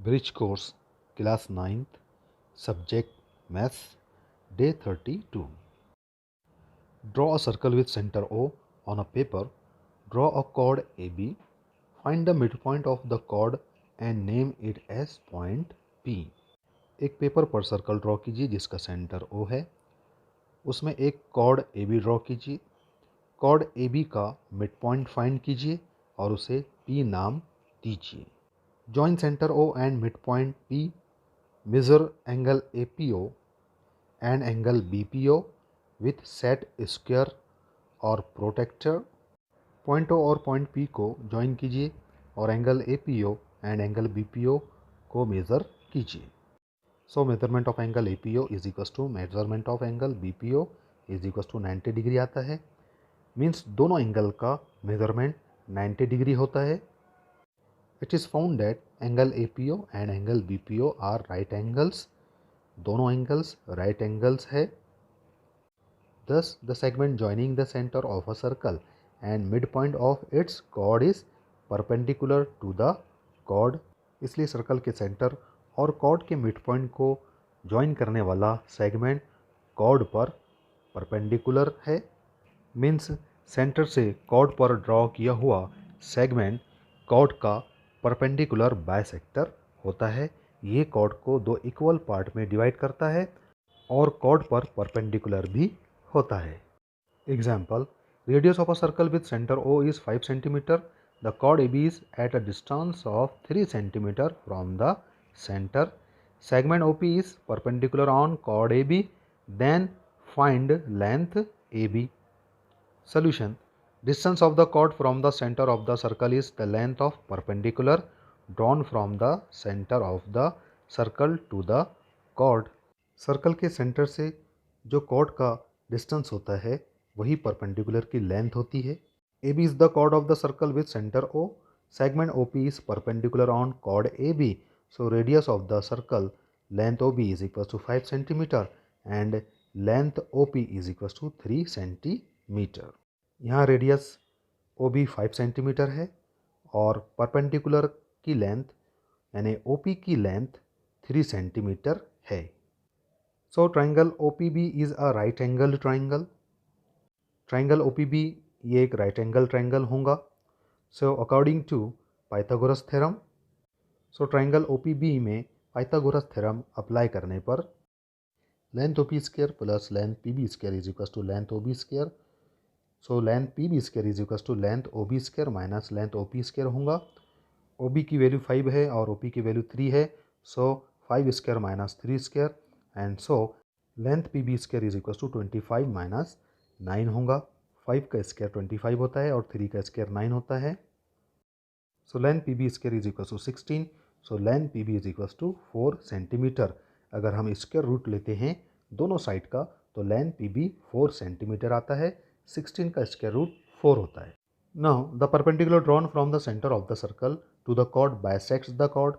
Bridge course, class 9th, subject Maths, day 32. Draw a circle with center O on a paper. Draw a chord AB. Find the midpoint of the chord and name it as point P. एक paper पर circle draw कीजिए जिसका centre O है। उसमें एक cord AB draw कीजिए। Cord AB का mid point find कीजिए और उसे P नाम दीजिए। Join centre O and mid point P। Measure angle APO and angle BPO with set square और प्रोटेक्टर। पॉइंट O और पॉइंट P को ज्वाइन कीजिए और angle APO and angle BPO को मेज़र कीजिए। So measurement of angle APO is equal to measurement of angle BPO is equal to 90 degree आता है। Means दोनों एंगल का मेजरमेंट 90 डिग्री होता है। It is found that angle APO and angle BPO are right angles. दोनों angles right angles है। Thus, the segment joining the center of a circle and midpoint of its chord is perpendicular to the chord। इसलिए circle के centre और cord के mid point को join करने वाला segment cord पर परपेंडिकुलर है। मीन्स सेंटर से कॉर्ड पर ड्रॉ किया हुआ सेगमेंट कॉर्ड का परपेंडिकुलर बाइसेक्टर होता है। ये कॉर्ड को दो इक्वल पार्ट में डिवाइड करता है और कॉर्ड पर परपेंडिकुलर भी होता है। Example, radius of a circle with centre O is 5 centimetre. The chord AB is at a distance of 3 centimetre from the centre. Segment OP is perpendicular on chord AB। Then find length AB। Solution: distance of the chord from the center of the circle is the length of perpendicular drawn from the center of the circle to the chord। Circle के centre से जो cord का distance होता है वही perpendicular की length होती है। AB is the chord of the circle with center O. Segment OP is perpendicular on chord AB. So radius of the circle length OB is equal to 5 centimeter and length OP is equal to 3 centimeter। यहाँ radius OB 5 centimetre है और perpendicular की length यानी OP की length 3 centimetre है। So triangle OPB is a right angle triangle. Triangle OPB ये एक right angle triangle होगा। So according to Pythagoras theorem, so triangle OPB में पाइथागोरस थ्योरम अप्लाई करने पर length OP square plus length PB square is equal to length OB square. So length PB square is equal to length OB square minus length OP square होगा। OB की value 5 है और OP की value 3 है। So 5 square minus 3 square and so length PB square is equal to 25 minus 9 होगा। 5 का square 25 होता है और 3 का स्क्वायर 9 होता है। So length PB square is equal to 16। So length PB is equal to 4 centimetre. अगर हम स्क्वायर रूट लेते हैं दोनों साइड का तो लेंथ PB 4 सेंटीमीटर आता है। 16 का स्क्वायर रूट 4 होता है। Now the perpendicular drawn from the center of the circle to the chord bisects the chord।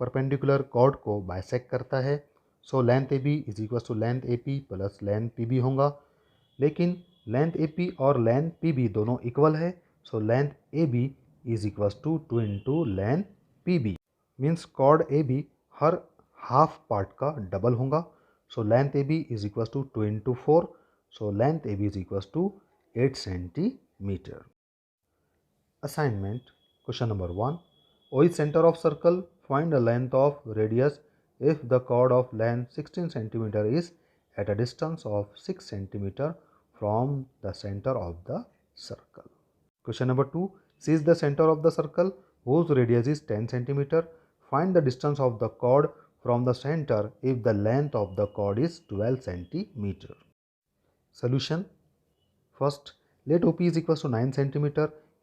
Perpendicular chord को बाइसेक्ट करता है। So length AB is equal to length AP plus length PB होगा। लेकिन length AP और length PB दोनों equal है। So length AB is equal to 2 into length PB। Means chord AB हर half part का double होगा। So length AB is equal to 2 into 4। So length AB is equal to 8 centimetre. Assignment question number 1. O is center of circle. Find the length of radius if the chord of length 16 cm is at a distance of 6 cm from the center of the circle। Question number 2. C is the center of the circle whose radius is 10 cm. Find the distance of the chord from the center if the length of the chord is 12 cm। Solution: first, let OP is equal to 9 cm,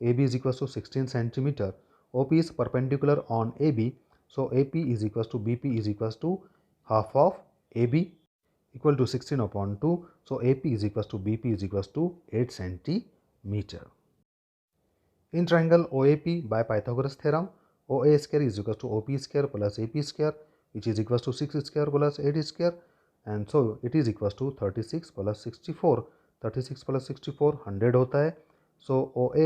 AB is equal to 16 cm. OP is perpendicular on AB, so AP is equal to BP is equal to half of AB equal to 16 upon 2. So AP is equal to BP is equal to 8 cm. In triangle OAP by Pythagoras theorem, OA square is equal to OP square plus AP square, which is equal to 6 square plus 8 square, and so it is equal to 36 plus 64। 36 plus 64 100 होता है। सो OA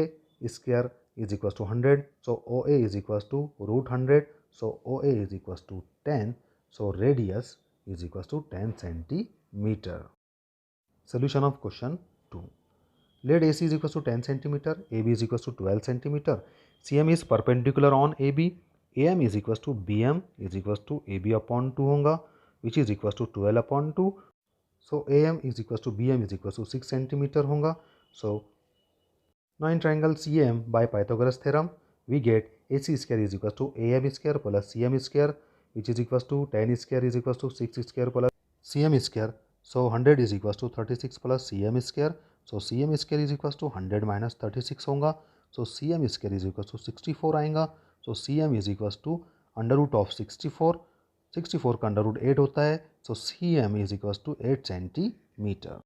square is equals to 100. So OA is equals to root 100. So OA is equals to 10. So radius is equals to 10 centimeter. Solution of question 2. Let AC is equals to 10 centimeter, AB is equals to 12 centimeter. CM is perpendicular on AB. AM is equals to BM is equals to AB upon 2 होगा, which is equals to 12 upon 2. So AM is equals to BM is equals to 6 centimeter होगा. So now in triangle CM by Pythagoras theorem, we get AC square is equals to AM square plus CM square, which is equals to 10 square is equals to 6 square plus CM square. So 100 is equals to 36 plus CM square. So CM square is equals to 100 minus 36 होगा. So CM square is equals to 64 आएगा. So CM is equals to under root of 64. 64 का under root 8 होता है. So CM is equals to 8 centimeter.